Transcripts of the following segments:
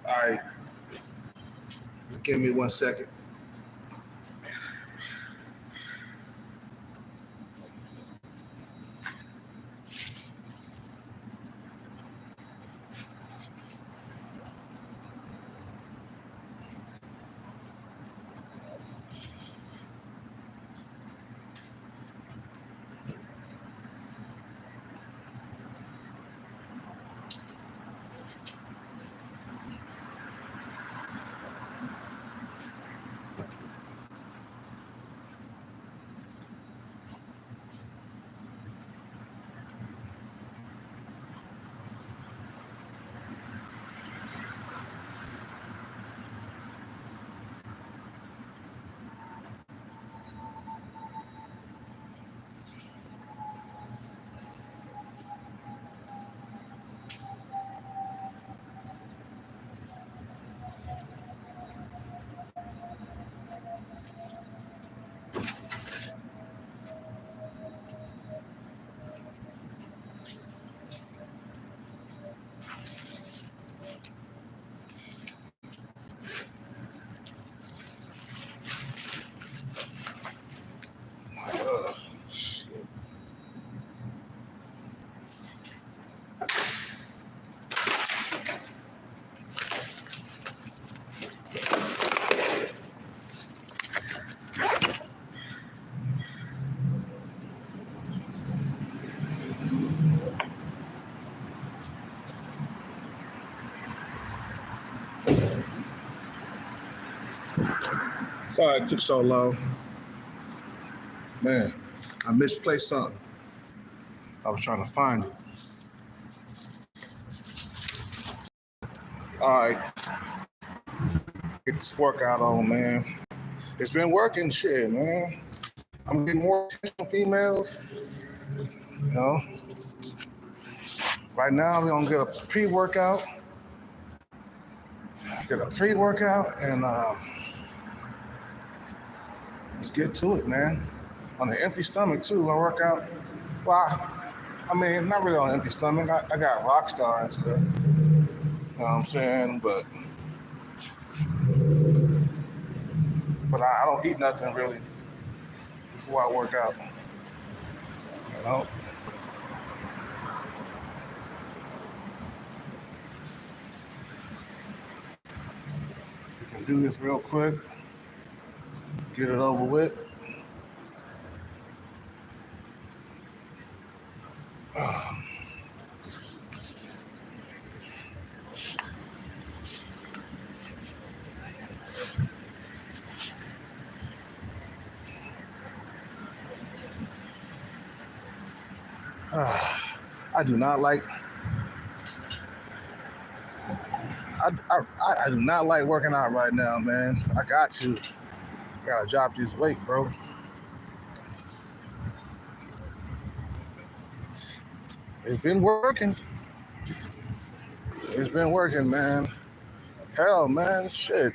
All right, just give me 1 second. Shit. Sorry it took so long. Man, I misplaced something. I was trying to find it. All right, get this workout on, man. It's been working, shit, man. I'm getting more attention from females. You know, right now we're gonna get a pre-workout. And let's get to it, man. On an empty stomach too. I work out. Well, I mean, not really on an empty stomach. I got Rockstar and stuff. You know what I'm saying? But, you know, I'm gonna get a pre-workout. And let's get to it, man. On an empty stomach too. I work out. Well, I mean, not really on an empty stomach. I got Rockstar and stuff. You know what I'm saying? But, you know, I'm gonna get a pre-workout. And let's get to it, man. On an empty stomach too. I work out. Well, I mean, not really on an empty stomach. I got Rockstar and stuff. You know what I'm saying? But, But I don't eat nothing really before I work out. You know? We can do this real quick. Get it over with. I do not like. I do not like working out right now, man. I gotta drop this weight, bro. It's been working. It's been working, man. Hell, man, shit.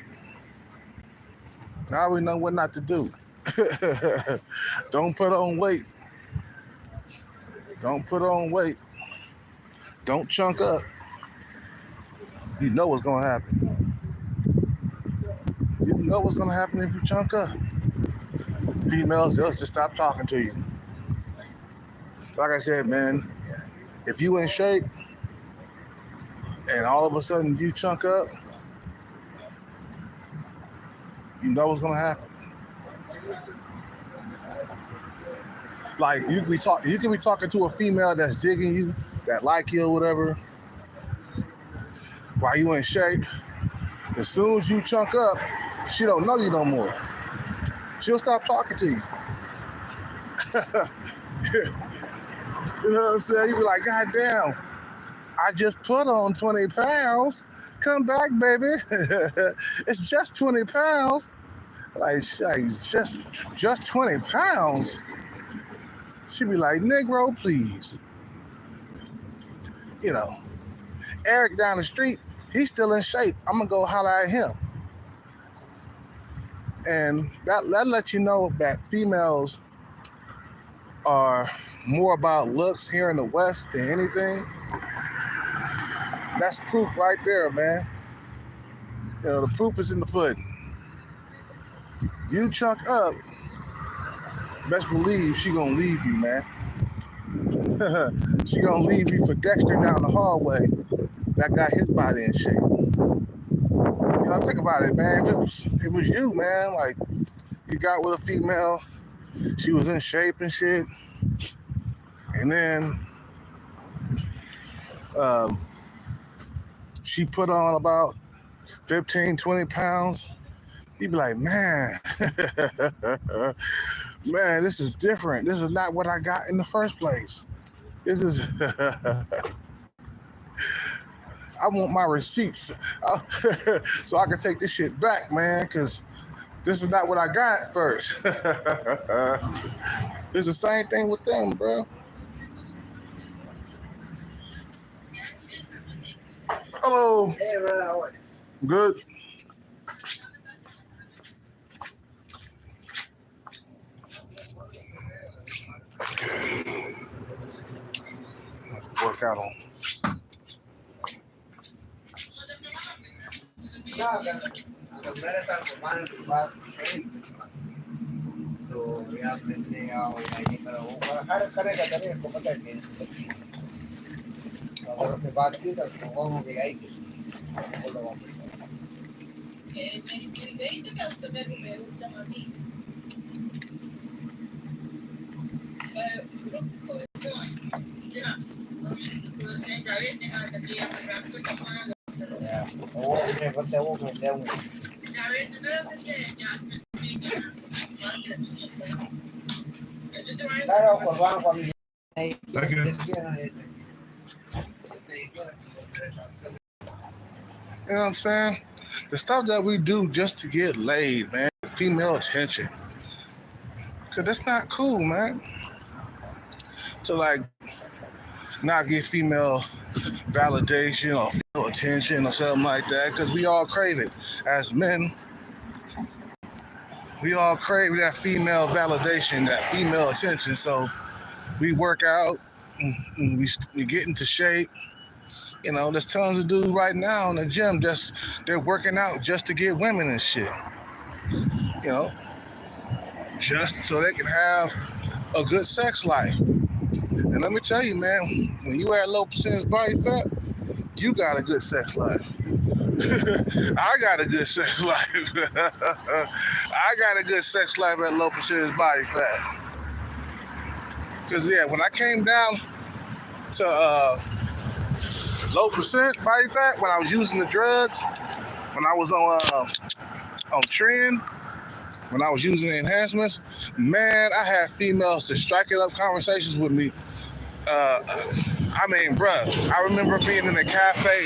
Now we know what not to do. Don't put on weight. Don't put on weight. Don't chunk up. You know what's gonna happen. You know what's gonna happen if you chunk up. Females, they'll just stop talking to you. Like I said, man, if you in shape and all of a sudden you chunk up, you know what's gonna happen. Like you can be talking to a female that's digging you, that like you or whatever, while you in shape. As soon as you chunk up, she don't know you no more. She'll stop talking to you. You know what I'm saying? You be like, God damn, I just put on 20 pounds. Come back, baby. It's just 20 pounds. Like just 20 pounds. She be like, Negro, please. You know, Eric down the street, he's still in shape. I'm gonna go holler at him. And that lets you know that females are more about looks here in the West than anything. That's proof right there, man. You know, the proof is in the pudding. You chunk up, best believe she gonna leave you, man. She gonna leave you for Dexter down the hallway that got his body in shape. You know, think about it, man. If it was you, man, like you got with a female, she was in shape and shit, and then she put on about 15, 20 pounds, you'd be like, man, man, this is different. This is not what I got in the first place. This is, I want my receipts so I can take this shit back, man, because this is not what I got first. It's the same thing with them, bro. Hello. Hey, brother, how are you? Good. Work out on. तो यहाँ मिलने आओ ये करो हर तरह का तरह इसको पता है अगर उससे बात की तो वो हो गया ही बोलो वापस वो अपने बच्चे वो मैं ले आऊँगा claro Juan cuando Thank you. You know what I'm saying? The stuff that we do just to get laid, man, female attention. Cause that's not cool, man. To like not get female validation or female attention or something like that. Cause we all crave it. As men, we all crave that female validation, that female attention. So we work out, and we get into shape. You know, there's tons of dudes right now in the gym they're working out just to get women and shit. You you know, just so they can have a good sex life. And let me tell you, man, when you at low percentage body fat, you got a good sex life. I got a good sex life. I got a good sex life at low percentage body fat. Cause yeah, when I came down to low percent body fat, when I was using the drugs, when I was on trend, when I was using the enhancements, man, I had females to striking up conversations with me. I mean, bruh, I remember being in a cafe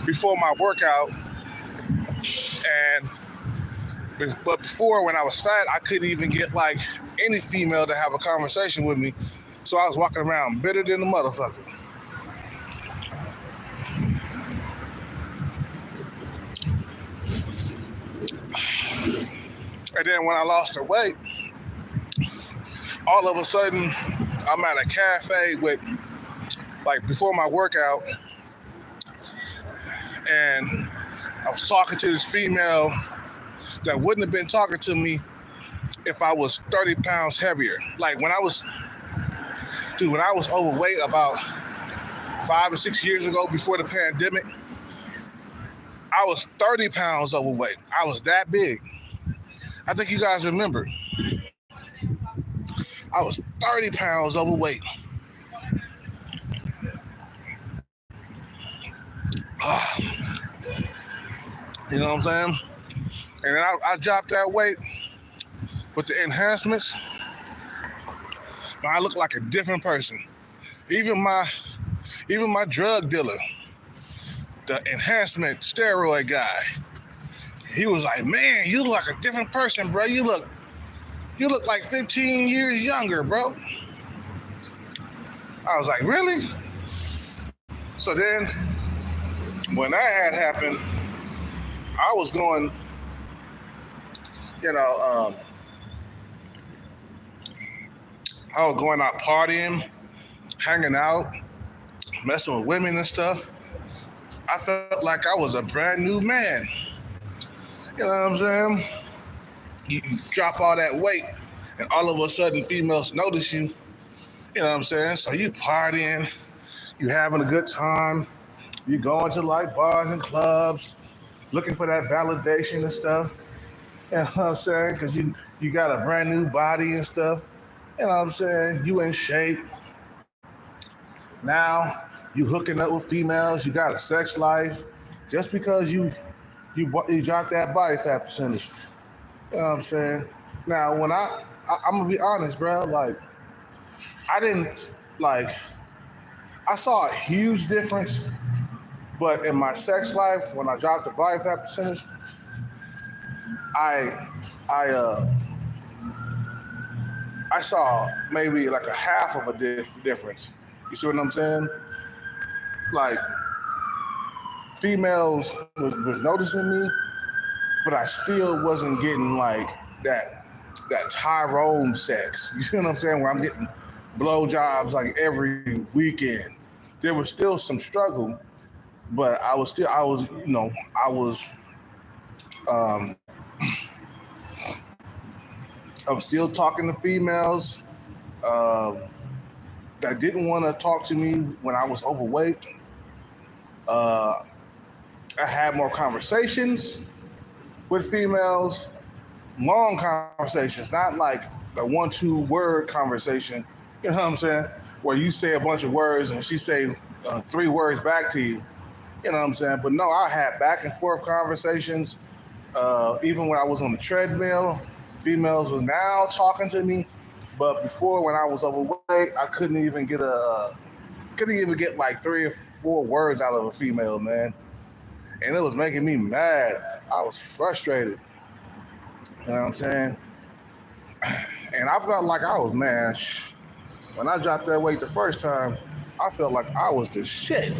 before my workout, but before when I was fat, I couldn't even get like any female to have a conversation with me. So I was walking around bitter than a motherfucker. And then when I lost the weight, all of a sudden, I'm at a cafe with, like, before my workout, and I was talking to this female that wouldn't have been talking to me if I was 30 pounds heavier. Like, when I was overweight about 5 or 6 years ago before the pandemic, I was 30 pounds overweight. I was that big. I think you guys remember. I was 30 pounds overweight. You know what I'm saying? And then I dropped that weight with the enhancements. I look like a different person. Even my drug dealer, the enhancement steroid guy, he was like, "Man, you look like a different person, bro. You look like 15 years younger, bro." I was like, "Really?" So then, when that had happened, I was going, I was going out partying, hanging out, messing with women and stuff. I felt like I was a brand new man. You know what I'm saying? You drop all that weight, and all of a sudden females notice you. You know what I'm saying? So you partying, you having a good time, you going to like bars and clubs, looking for that validation and stuff. You know what I'm saying? Because you got a brand new body and stuff. You know what I'm saying? You in shape. Now you hooking up with females. You got a sex life. Just because you dropped that body fat percentage. You know what I'm saying? Now when I'm gonna be honest, bro. Like I saw a huge difference, but in my sex life when I dropped the body fat percentage, I saw maybe like a half of a difference. You see what I'm saying? Like females was noticing me, but I still wasn't getting like that Tyrone sex. You see what I'm saying? Where I'm getting blowjobs like every weekend. There was still some struggle, but I was still talking to females that didn't want to talk to me when I was overweight. I had more conversations with females, long conversations, not like the 1-2 word conversation. You know what I'm saying? Where you say a bunch of words and she say 3 words back to you. You know what I'm saying? But no, I had back and forth conversations. Even when I was on the treadmill, females were now talking to me. But before, when I was overweight, I couldn't even get like 3 or 4 words out of a female, man. And it was making me mad. I was frustrated. You know what I'm saying? And I felt like I was, man, when I dropped that weight the first time, I felt like I was the shit.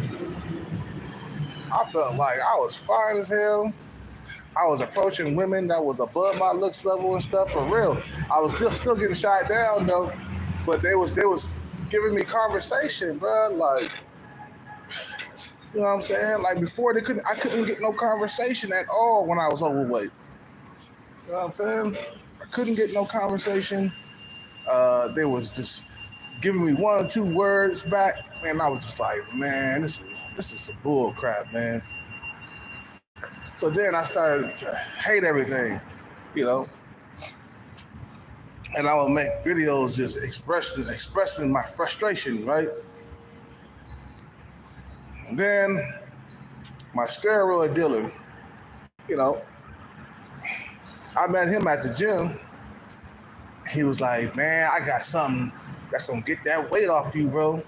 I felt like I was fine as hell. I was approaching women that was above my looks level and stuff, for real. I was still getting shot down though, but they was giving me conversation, bro. Like, you know what I'm saying? Like before I couldn't get no conversation at all when I was overweight. You You know what I'm saying? I couldn't get no conversation. They was just giving me one or two words back, and I was just like, man, this is some bull crap, man. So then I started to hate everything, you know, and I would make videos just expressing my frustration, right? And then my steroid dealer, you know, I met him at the gym. He was like, man, I got something that's gonna get that weight off you, bro.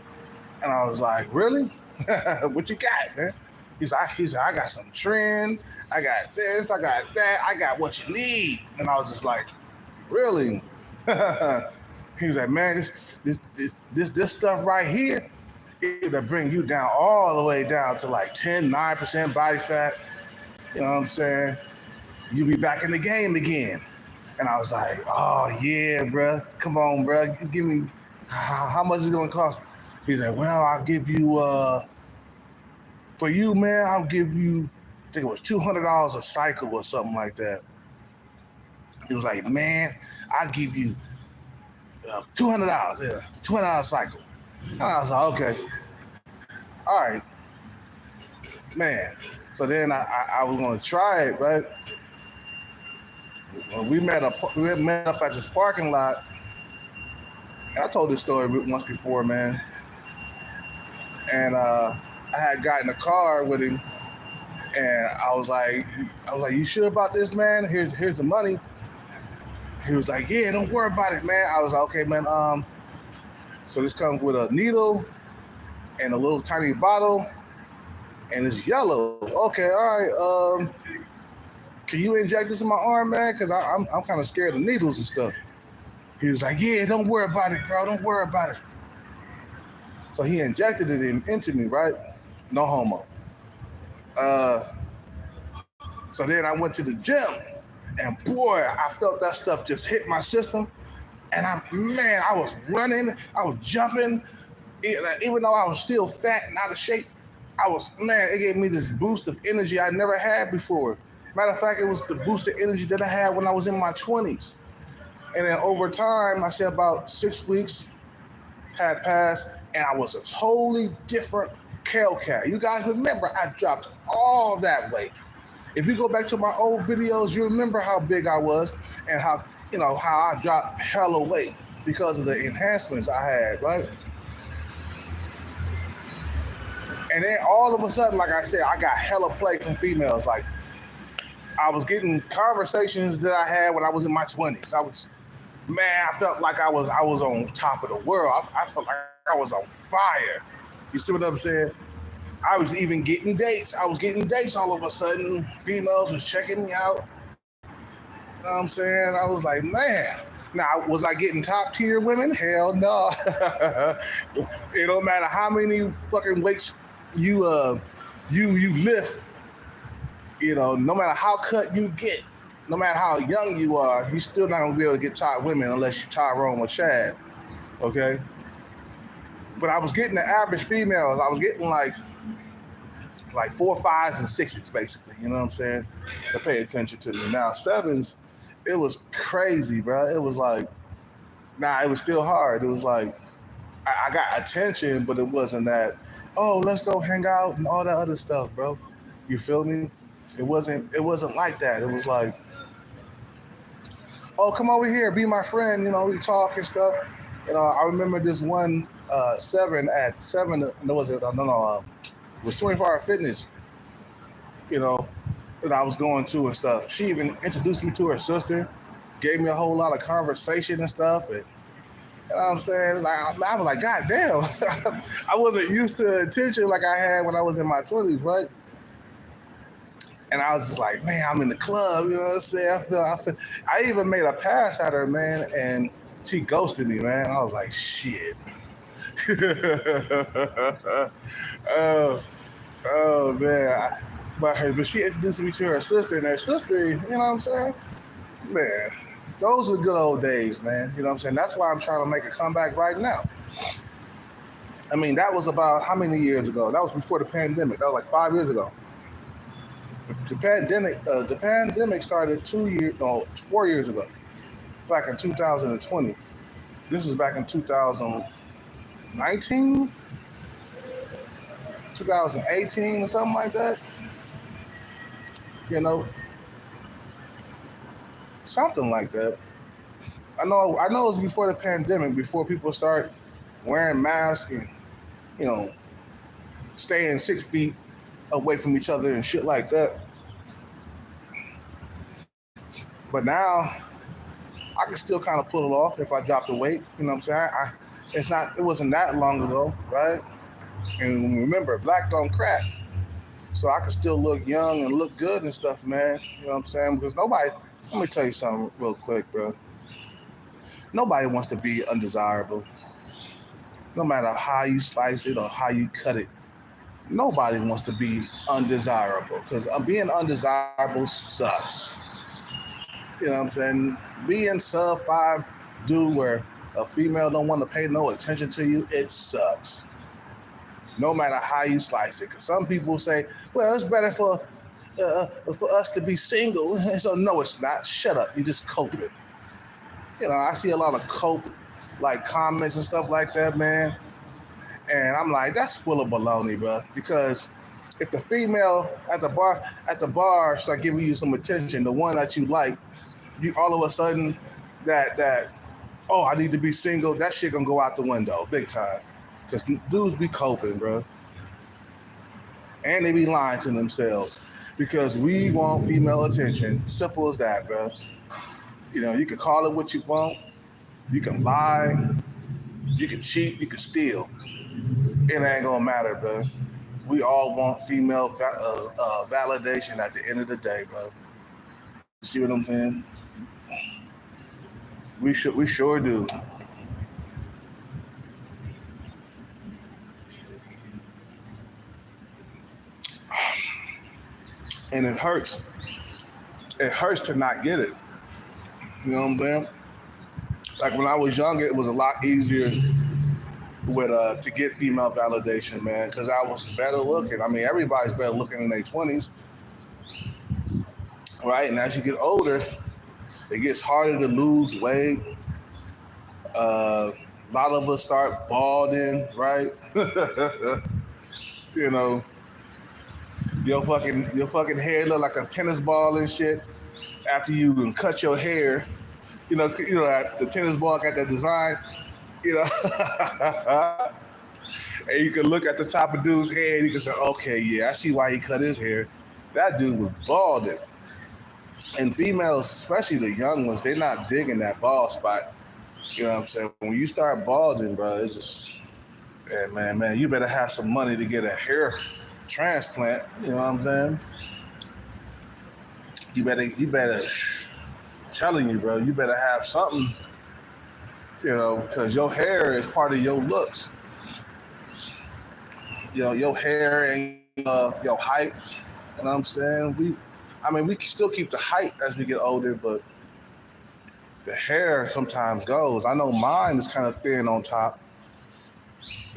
And I was like, really? What you got, man? He's like, I got some trend, I got this, I got that, I got what you need. And I was just like, really? He was like, man, this stuff right here, it'll bring you down all the way down to like 9% body fat. You know what I'm saying? You'll be back in the game again. And I was like, oh yeah, bro. Come on, bro. Give me, how much is it gonna cost me? He's like, well, I'll give you, for you, man, I'll give you, I think it was $200 a cycle or something like that. He was like, man, I'll give you $200, yeah, $200 cycle. And I was like, okay, all right, man. So then I was gonna try it, right? We met up at this parking lot. And I told this story once before, man. And I had got in a car with him, and I was like, you sure about this, man? Here's the money. He was like, yeah, don't worry about it, man. I was like, okay, man. So this comes with a needle and a little tiny bottle, and it's yellow. Okay, all right. Can you inject this in my arm, man? Because I'm kind of scared of needles and stuff. He was like, yeah, don't worry about it, bro. Don't worry about it. So he injected it into me, right? No homo. So then I went to the gym, and boy, I felt that stuff just hit my system. And I was running, I was jumping. Even though I was still fat and out of shape, it gave me this boost of energy I never had before. Matter of fact, it was the boost of energy that I had when I was in my 20s. And then over time, I say about 6 weeks had passed, and I was a totally different Hellcat. You guys remember I dropped all that weight. If you go back to my old videos, you remember how big I was and how I dropped hella weight because of the enhancements I had, right? And then all of a sudden, like I said, I got hella play from females. Like, I was getting conversations that I had when I was in my 20s. I felt like I was on top of the world. I felt like I was on fire. You see what I'm saying? I was even getting dates. I was getting dates all of a sudden. Females was checking me out. You know what I'm saying? I was like, man. Now, was I getting top tier women? Hell no. It don't matter how many fucking weights you lift. You know, no matter how cut you get, no matter how young you are, you're still not gonna be able to get top women unless you're Tyrone or Chad. Okay? But I was getting the average females. I was getting like 4, 5s, and 6s, basically. You know what I'm saying? To pay attention to me. Now 7s, it was crazy, bro. It was like, it was still hard. It was like, I got attention, but it wasn't that, oh, let's go hang out and all that other stuff, bro. You feel me? It wasn't like that. It was like, oh, come over here, be my friend. You know, we talk and stuff. You know, I remember this one 7 at 7. No, was it? No. It was 24-hour fitness. You know, that I was going to and stuff. She even introduced me to her sister, gave me a whole lot of conversation and stuff. And you know what I'm saying? Like, I was like, God damn, I wasn't used to attention like I had when I was in my 20s, right? And I was just like, man, I'm in the club, you know what I'm saying? I even made a pass at her, man, and she ghosted me, man. I was like, shit. oh man. But she introduced me to her sister, and her sister, you know what I'm saying? Man, those were good old days, man. You know what I'm saying? That's why I'm trying to make a comeback right now. I mean, that was about how many years ago? That was before the pandemic. That was like 5 years ago. The pandemic started 4 years ago, back in 2020. This was back in 2019, 2018, or something like that. You know, something like that. I know it was before the pandemic, before people start wearing masks and, you know, staying 6 feet away from each other and shit like that. But now I can still kind of pull it off if I drop the weight. You know what I'm saying? It wasn't that long ago, right? And remember, black don't crack. So I can still look young and look good and stuff, man. You know what I'm saying? Because let me tell you something real quick, bro. Nobody wants to be undesirable. No matter how you slice it or how you cut it. Nobody wants to be undesirable, because being undesirable sucks. You know what I'm saying? Being sub 5 dude where a female don't want to pay no attention to you, it sucks. No matter how you slice it. Because some people say, well, it's better for us to be single. So no, it's not. Shut up. You just cope it. You know, I see a lot of cope like comments and stuff like that, man. And I'm like, that's full of baloney, bro. Because if the female at the bar start giving you some attention, the one that you like, you all of a sudden oh, I need to be single, that shit gonna go out the window big time. Because dudes be coping, bro. And they be lying to themselves. Because we want female attention. Simple as that, bro. You know, you can call it what you want. You can lie. You can cheat. You can steal. It ain't gonna matter, bro. We all want female validation at the end of the day, bro. You see what I'm saying? We sure do. And it hurts. It hurts to not get it. You know what I'm saying? Like when I was younger, it was a lot easier to get female validation, man, because I was better looking. I mean, everybody's better looking in their 20s, right? And as you get older, it gets harder to lose weight. A lot of us start balding, right? You know, your fucking hair look like a tennis ball and shit. After you cut your hair, you know, the tennis ball got that design, you know. And you can look at the top of dude's head and you can say, okay, yeah, I see why he cut his hair. That dude was balding. And females, especially the young ones, they're not digging that bald spot. You know what I'm saying? When you start balding, bro, it's just, man, you better have some money to get a hair transplant. You know what I'm saying? You better, telling you, bro, you better have something, you know, because your hair is part of your looks. You know, your hair and your height. You know what I'm saying? We can still keep the height as we get older, but the hair sometimes goes. I know mine is kind of thin on top,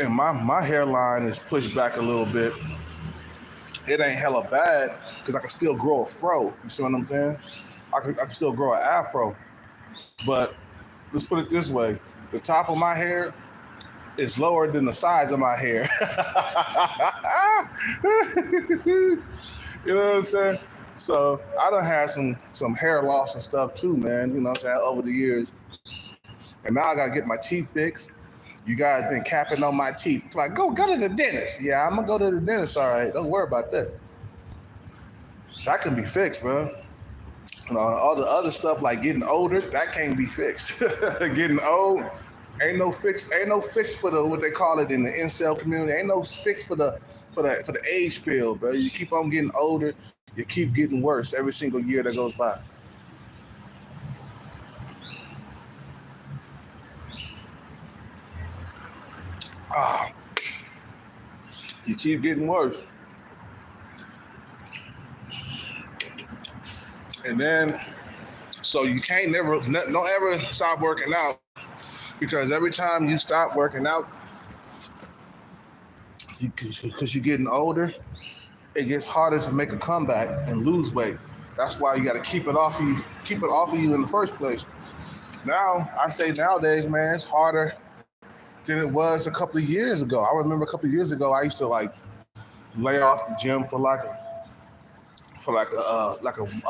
and my hairline is pushed back a little bit. It ain't hella bad because I can still grow a fro. You see what I'm saying? I can still grow an afro. But let's put it this way. The top of my hair is lower than the size of my hair. You know what I'm saying? So I done had some hair loss and stuff too, man. You know what I'm saying, over the years. And now I gotta get my teeth fixed. You guys been capping on my teeth. Like, go to the dentist. Yeah, I'm gonna go to the dentist, all right. Don't worry about that. That can be fixed, bro. You know, all the other stuff like getting older, that can't be fixed. Getting old, ain't no fix for the what they call it in the incel community. Ain't no fix for the age pill, bro. You keep on getting older, you keep getting worse every single year that goes by. You keep getting worse. And then, so you can't don't ever stop working out, because every time you stop working out, because you're getting older, it gets harder to make a comeback and lose weight. That's why you got to keep it off you in the first place. Now, I say nowadays, man, it's harder than it was a couple of years ago. I remember a couple of years ago, I used to like lay off the gym for a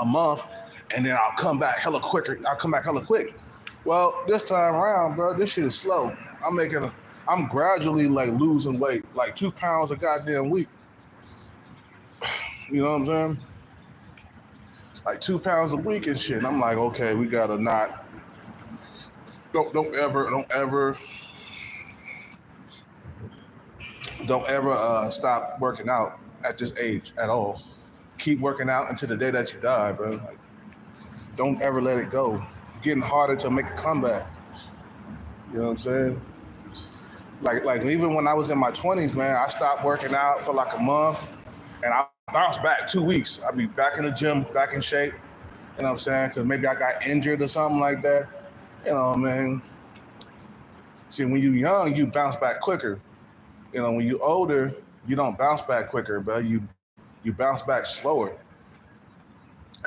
month, and then I'll come back hella quicker. I'll come back hella quick. Well, this time around, bro, this shit is slow. I'm gradually like losing weight, like 2 pounds a goddamn week. You know what I'm saying? Like 2 pounds a week and shit. And I'm like, okay, we gotta not. Don't ever stop working out at this age at all. Keep working out until the day that you die, bro. Like, don't ever let it go. It's getting harder to make a comeback. You know what I'm saying? Like even when I was in my 20s, man, I stopped working out for like a month, and I bounced back 2 weeks. I'd be back in the gym, back in shape. You know what I'm saying? Because maybe I got injured or something like that. You know, man. See, when you're young, you bounce back quicker. You know, when you're older, you don't bounce back quicker, but you bounce back slower.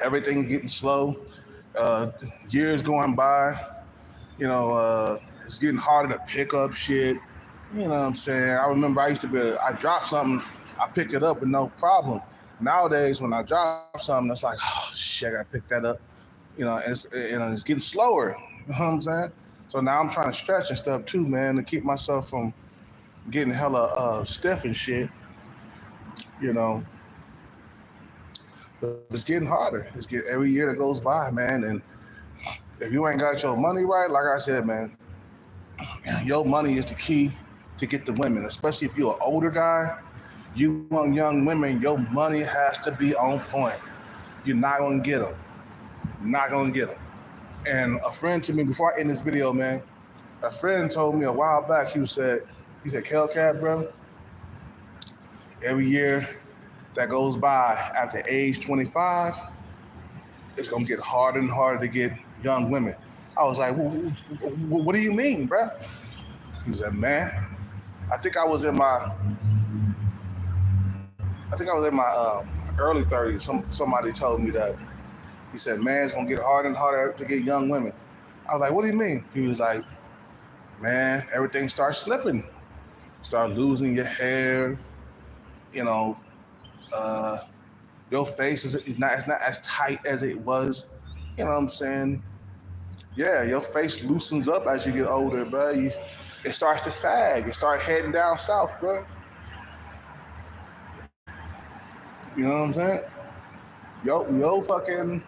Everything getting slow. Years going by. You know, it's getting harder to pick up shit. You know what I'm saying? I remember I drop something, I pick it up with no problem. Nowadays, when I drop something, it's like, oh shit, I gotta pick that up. You know, and it's getting slower. You know what I'm saying? So now I'm trying to stretch and stuff too, man, to keep myself from getting hella stiff and shit. You know, but it's getting harder. Every year that goes by, man. And if you ain't got your money right, like I said, man, your money is the key to get the women, especially if you're an older guy. You want young women, your money has to be on point. You're not gonna get them. Not gonna get them. And a friend to me, before I end this video, man, a friend told me a while back, he said, Kelcat, bro, every year that goes by after age 25, it's gonna get harder and harder to get young women. I was like, what do you mean, bro? He said, man, I think I was in my early 30s. Somebody told me that. He said, man, it's gonna get harder and harder to get young women. I was like, what do you mean? He was like, man, everything starts slipping. Start losing your hair, you know, your face is not as tight as it was. You know what I'm saying? Yeah, your face loosens up as you get older, bro. It starts to sag. It starts heading down south, bro. You know what I'm saying? Your fucking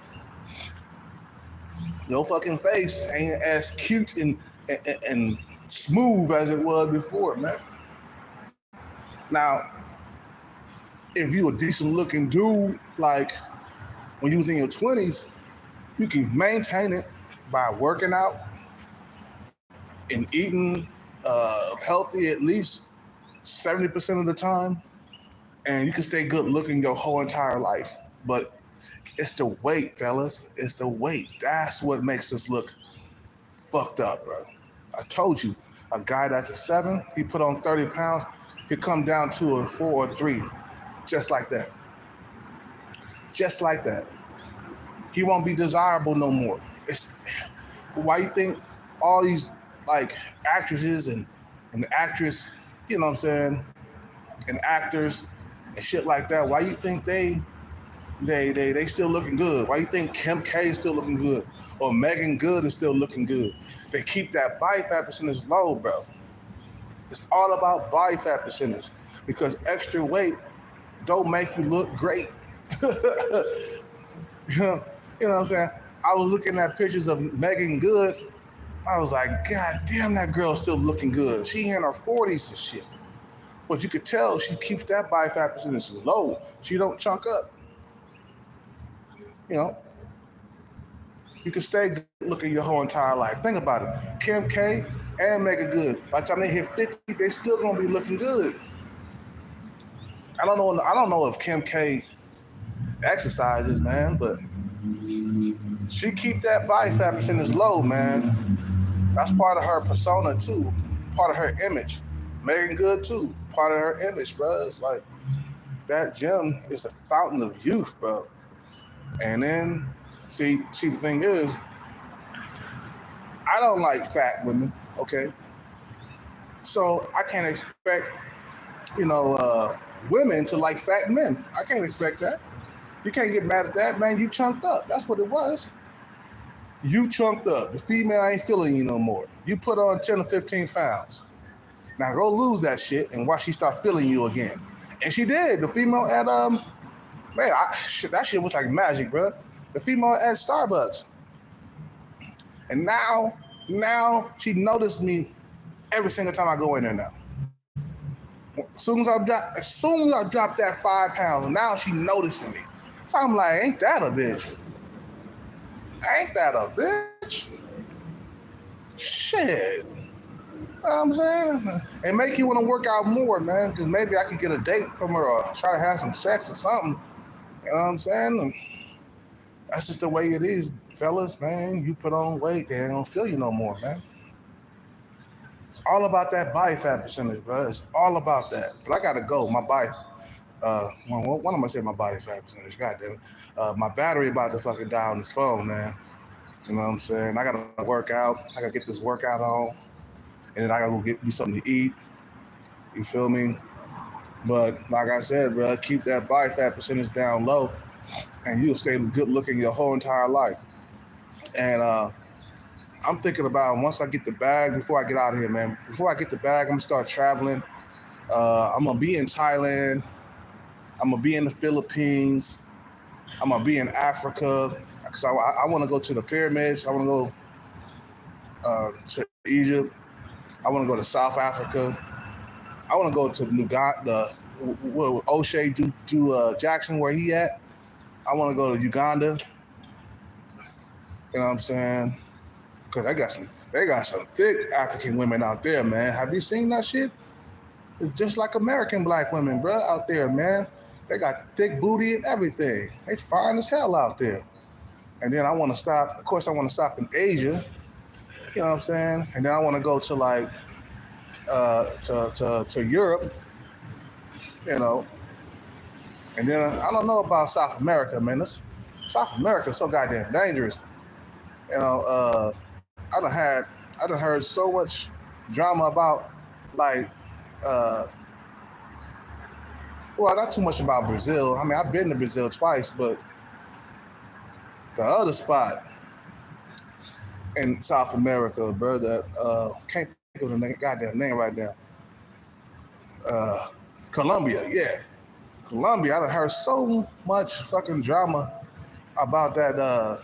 face ain't as cute and smooth as it was before, man. Now, if you a decent looking dude, like when you was in your 20s, you can maintain it by working out and eating healthy at least 70% of the time, and you can stay good looking your whole entire life. But it's the weight, fellas. It's the weight. That's what makes us look fucked up, bro. I told you, a guy that's a 7, he put on 30 pounds, he'll come down to a 4 or 3, just like that. Just like that. He won't be desirable no more. Why you think all these like actresses and actress, you know what I'm saying, and actors and shit like that, why you think they still looking good? Why you think Kim K is still looking good? Or Megan Good is still looking good? They keep that body fat percentage low, bro. It's all about body fat percentage, because extra weight don't make you look great. You know what I'm saying? I was looking at pictures of Megan Good. I was like, God damn, that girl's still looking good. She in her 40s and shit. But you could tell she keeps that body fat percentage low. She don't chunk up. You know, you can stay good looking your whole entire life. Think about it. Kim K and Megan Good, by the time they hit 50, they still gonna be looking good. I don't know if Kim K exercises, man, but she keep that body fat percentage low, man. That's part of her persona too, part of her image. Megan Good too, part of her image, bro. It's like that gym is a fountain of youth, bro. And then, see, the thing is, I don't like fat women, okay? So I can't expect, women to like fat men. I can't expect that. You can't get mad at that, man. You chunked up. That's what it was. You chunked up. The female ain't feeling you no more. You put on 10 or 15 pounds. Now go lose that shit and watch she start feeling you again. And she did. The female at that shit was like magic, bro. The female at Starbucks. And now she noticed me every single time I go in there now. As soon as I drop that 5 pounds, now she noticing me. So I'm like, ain't that a bitch? Ain't that a bitch? Shit. You know what I'm saying? And make you want to work out more, man, because maybe I could get a date from her or try to have some sex or something. You know what I'm saying? And that's just the way it is, fellas, man. You put on weight, they don't feel you no more, man. It's all about that body fat percentage, bro. It's all about that. But I gotta go. My body, what am I saying? My body fat percentage? God damn it. My battery about to fucking die on this phone, man. You know what I'm saying? I gotta work out. I gotta get this workout on, and then I gotta go get me something to eat. You feel me? But like I said, bro, keep that body fat percentage down low, and you'll stay good looking your whole entire life. And I'm thinking about once I get the bag, before I get out of here, man. Before I get the bag, I'm gonna start traveling. I'm gonna be in Thailand. I'm gonna be in the Philippines. I'm gonna be in Africa. Cause I want to go to the pyramids. I want to go to Egypt. I want to go to South Africa. I want to go to Uganda, O'Shea Jackson, where he at. I want to go to Uganda. You know what I'm saying? Cause they got some thick African women out there, man. Have you seen that shit? It's just like American black women, bro, out there, man. They got the thick booty and everything. They fine as hell out there. And then I want to stop. Of course, I want to stop in Asia. You know what I'm saying? And then I want to go to like to Europe. You know. And then I don't know about South America, man. South America is so goddamn dangerous. You know. I done heard so much drama about like well, not too much about Brazil. I mean, I've been to Brazil twice, but the other spot in South America, bro, that can't think of the goddamn name right now. Colombia, yeah. Colombia, I done heard so much fucking drama about that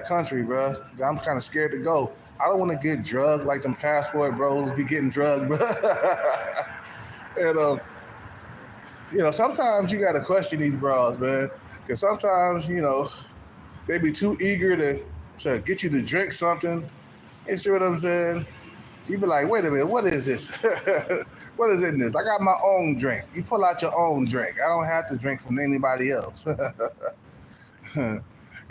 country, bro. I'm kind of scared to go. I don't want to get drugged like them passport bros be getting drugged, bro. And sometimes you gotta question these bros, man, because sometimes they be too eager to get you to drink something. You see what I'm saying? You be like, wait a minute, what is this? What is in this? I got my own drink. You pull out your own drink. I don't have to drink from anybody else. You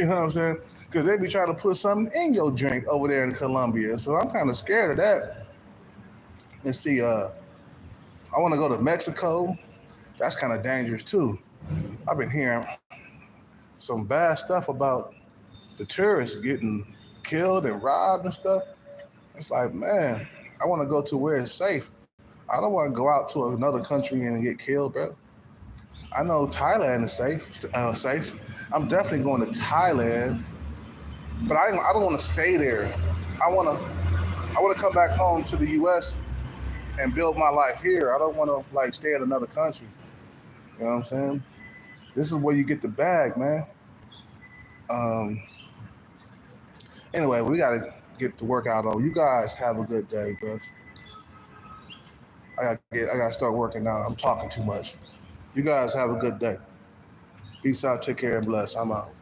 know what I'm saying? Because they be trying to put something in your drink over there in Colombia. So I'm kind of scared of that. Let's see. I want to go to Mexico. That's kind of dangerous too. I've been hearing some bad stuff about the tourists getting killed and robbed and stuff. It's like, man, I want to go to where it's safe. I don't want to go out to another country and get killed, bro. I know Thailand is safe. I'm definitely going to Thailand, but I don't want to stay there. I want to come back home to the U.S. and build my life here. I don't want to like stay in another country. You know what I'm saying? This is where you get the bag, man. Anyway, we gotta get the workout on. You guys have a good day, bro. I gotta start working out. I'm talking too much. You guys have a good day. Peace out. Take care and bless. I'm out.